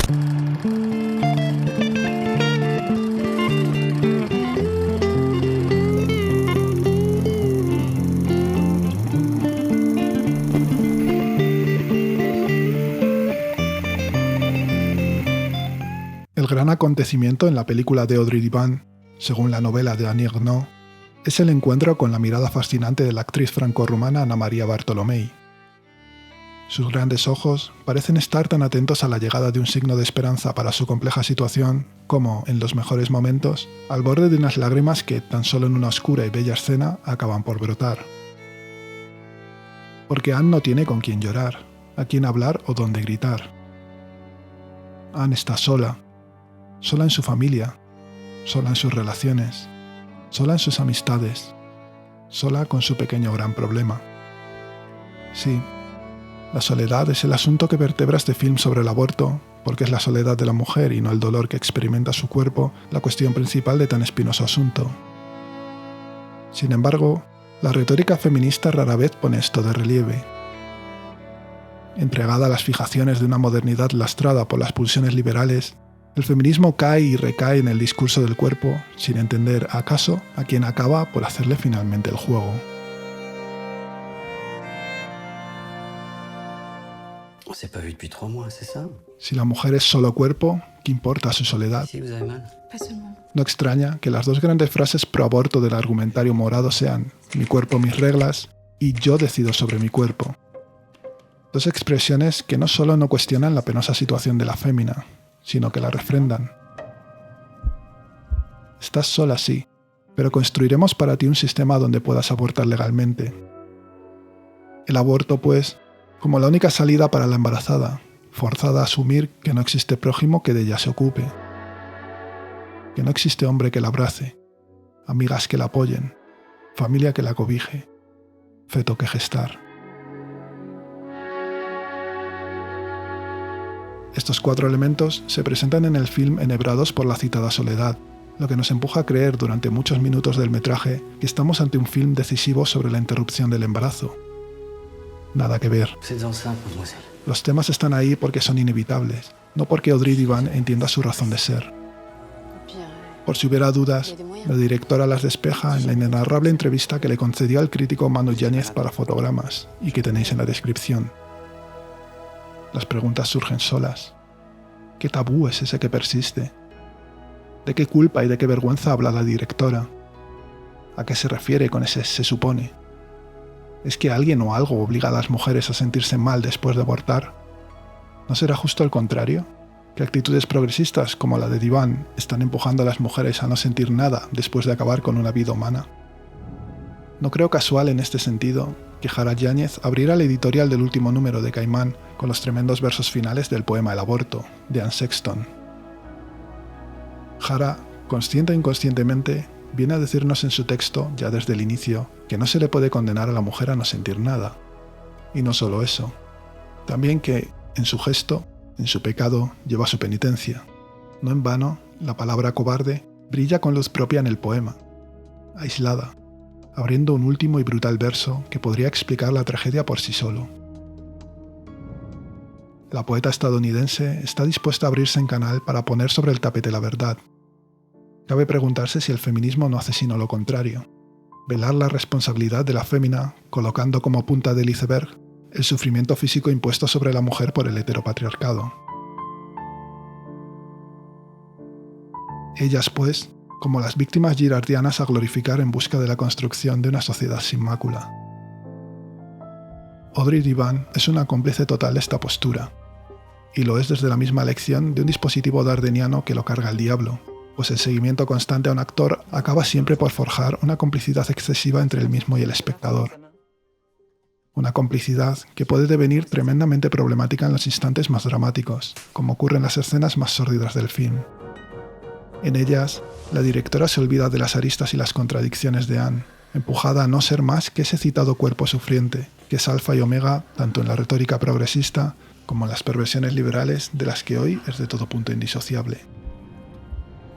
El gran acontecimiento en la película de Audrey Divan, según la novela de Annie Ernaux, es el encuentro con la mirada fascinante de la actriz franco-rumana Ana María Bartolomei. Sus grandes ojos parecen estar tan atentos a la llegada de un signo de esperanza para su compleja situación como, en los mejores momentos, al borde de unas lágrimas que, tan solo en una oscura y bella escena, acaban por brotar. Porque Anne no tiene con quién llorar, a quién hablar o dónde gritar. Anne está sola en su familia, sola en sus relaciones, sola en sus amistades, sola con su pequeño gran problema. Sí, la soledad es el asunto que vertebra este film sobre el aborto, porque es la soledad de la mujer y no el dolor que experimenta su cuerpo la cuestión principal de tan espinoso asunto. Sin embargo, la retórica feminista rara vez pone esto de relieve. Entregada a las fijaciones de una modernidad lastrada por las pulsiones liberales, el feminismo cae y recae en el discurso del cuerpo, sin entender, acaso, a quien acaba por hacerle finalmente el juego. Si la mujer es solo cuerpo, ¿qué importa su soledad? No extraña que las dos grandes frases pro aborto del argumentario morado sean «mi cuerpo, mis reglas» y «yo decido sobre mi cuerpo». Dos expresiones que no solo no cuestionan la penosa situación de la fémina, sino que la refrendan. Estás sola, sí, pero construiremos para ti un sistema donde puedas abortar legalmente. El aborto, pues, como la única salida para la embarazada, forzada a asumir que no existe prójimo que de ella se ocupe, que no existe hombre que la abrace, amigas que la apoyen, familia que la cobije, feto que gestar. Estos cuatro elementos se presentan en el film enhebrados por la citada soledad, lo que nos empuja a creer durante muchos minutos del metraje que estamos ante un film decisivo sobre la interrupción del embarazo. Nada que ver. Los temas están ahí porque son inevitables, no porque Audrey Divan entienda su razón de ser. Por si hubiera dudas, la directora las despeja en la inenarrable entrevista que le concedió al crítico Manu Yáñez para Fotogramas y que tenéis en la descripción. Las preguntas surgen solas. ¿Qué tabú es ese que persiste? ¿De qué culpa y de qué vergüenza habla la directora? ¿A qué se refiere con ese se supone? ¿Es que alguien o algo obliga a las mujeres a sentirse mal después de abortar? ¿No será justo el contrario? ¿Que actitudes progresistas como la de Divan están empujando a las mujeres a no sentir nada después de acabar con una vida humana? No creo casual en este sentido que Jara Yáñez abriera el editorial del último número de Caimán con los tremendos versos finales del poema El aborto, de Anne Sexton. Jara, consciente e inconscientemente, viene a decirnos en su texto, ya desde el inicio, que no se le puede condenar a la mujer a no sentir nada. Y no solo eso, también que, en su gesto, en su pecado, lleva su penitencia. No en vano, la palabra cobarde brilla con luz propia en el poema, aislada, abriendo un último y brutal verso que podría explicar la tragedia por sí solo. La poeta estadounidense está dispuesta a abrirse en canal para poner sobre el tapete la verdad. Cabe preguntarse si el feminismo no hace sino lo contrario, velar la responsabilidad de la fémina colocando como punta del iceberg el sufrimiento físico impuesto sobre la mujer por el heteropatriarcado. Ellas, pues, como las víctimas girardianas a glorificar en busca de la construcción de una sociedad sin mácula. Audrey Divan es una cómplice total de esta postura, y lo es desde la misma elección de un dispositivo dardeniano que lo carga el diablo, pues el seguimiento constante a un actor acaba siempre por forjar una complicidad excesiva entre el mismo y el espectador. Una complicidad que puede devenir tremendamente problemática en los instantes más dramáticos, como ocurre en las escenas más sórdidas del film. En ellas, la directora se olvida de las aristas y las contradicciones de Anne, empujada a no ser más que ese citado cuerpo sufriente, que es alfa y omega tanto en la retórica progresista como en las perversiones liberales de las que hoy es de todo punto indisociable.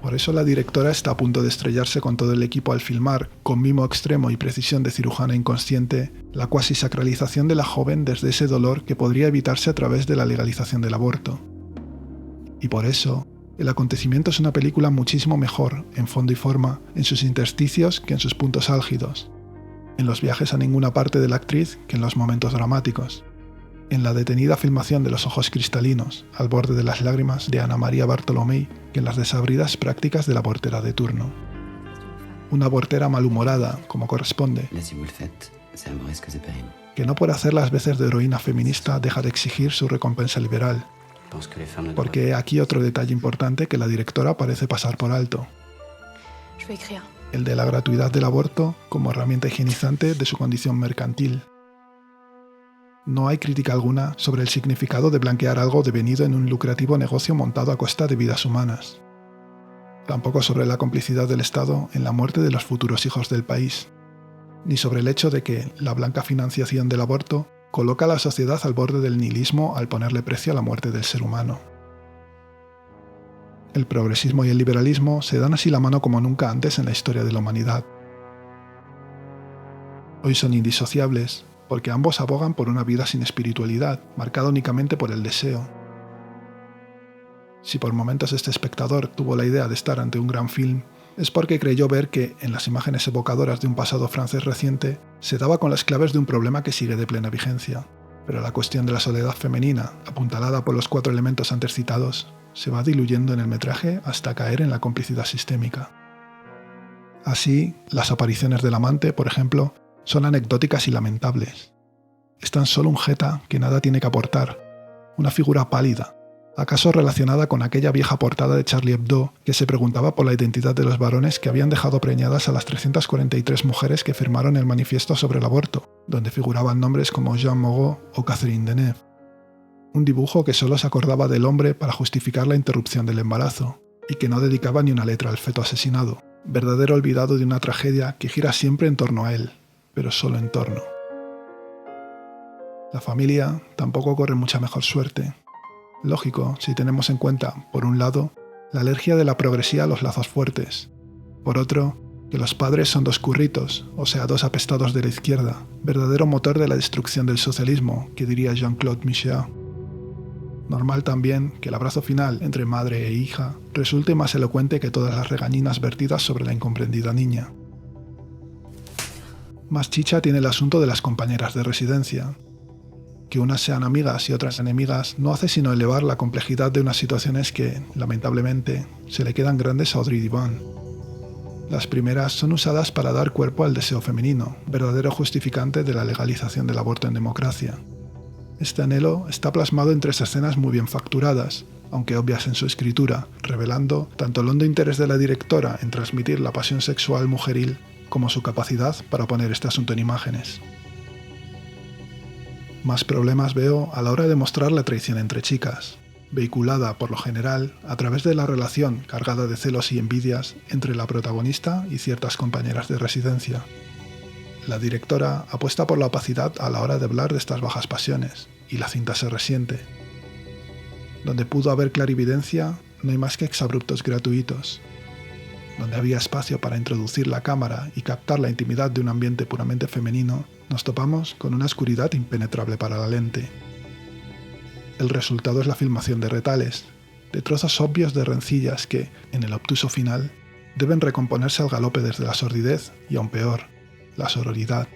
Por eso la directora está a punto de estrellarse con todo el equipo al filmar, con mimo extremo y precisión de cirujana inconsciente, la cuasi sacralización de la joven desde ese dolor que podría evitarse a través de la legalización del aborto. Y por eso, El acontecimiento es una película muchísimo mejor, en fondo y forma, en sus intersticios que en sus puntos álgidos, en los viajes a ninguna parte de la actriz que en los momentos dramáticos, en la detenida filmación de los ojos cristalinos, al borde de las lágrimas de Ana María Bartolomé que en las desabridas prácticas de la portera de turno. Una portera malhumorada, como corresponde, que no por hacer las veces de heroína feminista deja de exigir su recompensa liberal, porque aquí otro detalle importante que la directora parece pasar por alto, el de la gratuidad del aborto como herramienta higienizante de su condición mercantil. No hay crítica alguna sobre el significado de blanquear algo devenido en un lucrativo negocio montado a costa de vidas humanas. Tampoco sobre la complicidad del Estado en la muerte de los futuros hijos del país, ni sobre el hecho de que la blanca financiación del aborto coloca a la sociedad al borde del nihilismo al ponerle precio a la muerte del ser humano. El progresismo y el liberalismo se dan así la mano como nunca antes en la historia de la humanidad. Hoy son indisociables, porque ambos abogan por una vida sin espiritualidad, marcada únicamente por el deseo. Si por momentos este espectador tuvo la idea de estar ante un gran film, es porque creyó ver que, en las imágenes evocadoras de un pasado francés reciente, se daba con las claves de un problema que sigue de plena vigencia. Pero la cuestión de la soledad femenina, apuntalada por los 4 elementos antes citados, se va diluyendo en el metraje hasta caer en la complicidad sistémica. Así, las apariciones del amante, por ejemplo, son anecdóticas y lamentables. Es tan solo un jeta que nada tiene que aportar, una figura pálida, acaso relacionada con aquella vieja portada de Charlie Hebdo que se preguntaba por la identidad de los varones que habían dejado preñadas a las 343 mujeres que firmaron el manifiesto sobre el aborto, donde figuraban nombres como Jean Moreau o Catherine Deneuve. Un dibujo que solo se acordaba del hombre para justificar la interrupción del embarazo, y que no dedicaba ni una letra al feto asesinado, verdadero olvidado de una tragedia que gira siempre en torno a él, pero solo en torno. La familia tampoco corre mucha mejor suerte. Lógico, si tenemos en cuenta, por un lado, la alergia de la progresía a los lazos fuertes, por otro, que los padres son 2 curritos, o sea, 2 apestados de la izquierda, verdadero motor de la destrucción del socialismo, que diría Jean-Claude Michéa. Normal también que el abrazo final entre madre e hija resulte más elocuente que todas las regañinas vertidas sobre la incomprendida niña. Más chicha tiene el asunto de las compañeras de residencia. Que unas sean amigas y otras enemigas no hace sino elevar la complejidad de unas situaciones que, lamentablemente, se le quedan grandes a Audrey Diwan. Las primeras son usadas para dar cuerpo al deseo femenino, verdadero justificante de la legalización del aborto en democracia. Este anhelo está plasmado en 3 escenas muy bien facturadas, aunque obvias en su escritura, revelando tanto el hondo interés de la directora en transmitir la pasión sexual mujeril como su capacidad para poner este asunto en imágenes. Más problemas veo a la hora de mostrar la traición entre chicas, vehiculada por lo general a través de la relación cargada de celos y envidias entre la protagonista y ciertas compañeras de residencia. La directora apuesta por la opacidad a la hora de hablar de estas bajas pasiones, y la cinta se resiente. Donde pudo haber clarividencia, no hay más que exabruptos gratuitos. Donde había espacio para introducir la cámara y captar la intimidad de un ambiente puramente femenino, nos topamos con una oscuridad impenetrable para la lente. El resultado es la filmación de retales, de trozos obvios de rencillas que, en el obtuso final, deben recomponerse al galope desde la sordidez y, aún peor, la sororidad.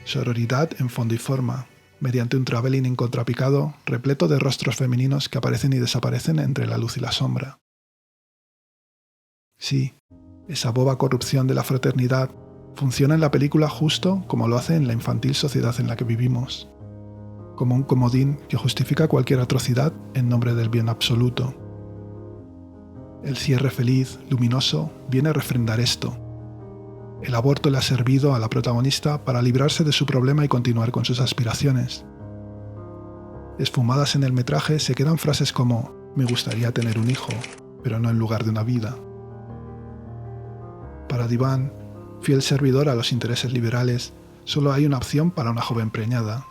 Sororidad en fondo y forma, mediante un travelling en contrapicado repleto de rostros femeninos que aparecen y desaparecen entre la luz y la sombra. Sí, esa boba corrupción de la fraternidad funciona en la película justo como lo hace en la infantil sociedad en la que vivimos, como un comodín que justifica cualquier atrocidad en nombre del bien absoluto. El cierre feliz, luminoso, viene a refrendar esto. El aborto le ha servido a la protagonista para librarse de su problema y continuar con sus aspiraciones. Esfumadas en el metraje se quedan frases como «me gustaría tener un hijo, pero no en lugar de una vida». Para Diwan, fiel servidor a los intereses liberales, solo hay una opción para una joven preñada: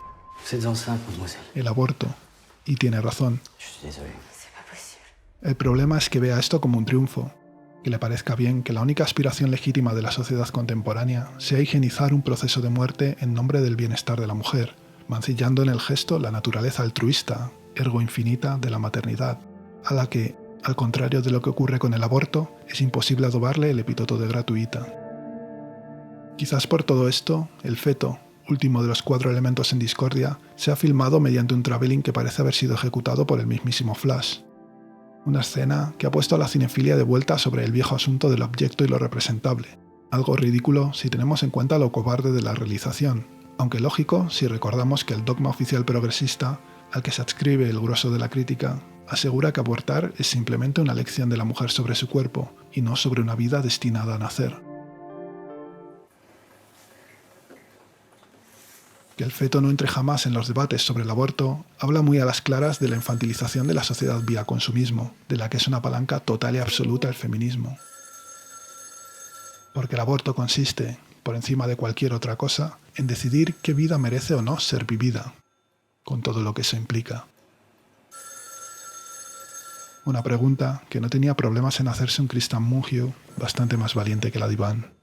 el aborto. Y tiene razón. El problema es que vea esto como un triunfo, que le parezca bien que la única aspiración legítima de la sociedad contemporánea sea higienizar un proceso de muerte en nombre del bienestar de la mujer, mancillando en el gesto la naturaleza altruista, ergo infinita, de la maternidad, a la que, al contrario de lo que ocurre con el aborto, es imposible adobarle el epíteto de gratuita. Quizás por todo esto, el feto, último de los 4 elementos en discordia, se ha filmado mediante un travelling que parece haber sido ejecutado por el mismísimo Flash. Una escena que ha puesto a la cinefilia de vuelta sobre el viejo asunto del objeto y lo representable, algo ridículo si tenemos en cuenta lo cobarde de la realización, aunque lógico si recordamos que el dogma oficial progresista, al que se adscribe el grueso de la crítica, asegura que abortar es simplemente una elección de la mujer sobre su cuerpo y no sobre una vida destinada a nacer. Que el feto no entre jamás en los debates sobre el aborto habla muy a las claras de la infantilización de la sociedad vía consumismo, de la que es una palanca total y absoluta el feminismo. Porque el aborto consiste, por encima de cualquier otra cosa, en decidir qué vida merece o no ser vivida, con todo lo que eso implica. Una pregunta que no tenía problemas en hacerse un Christian Mungiu bastante más valiente que la de Iván.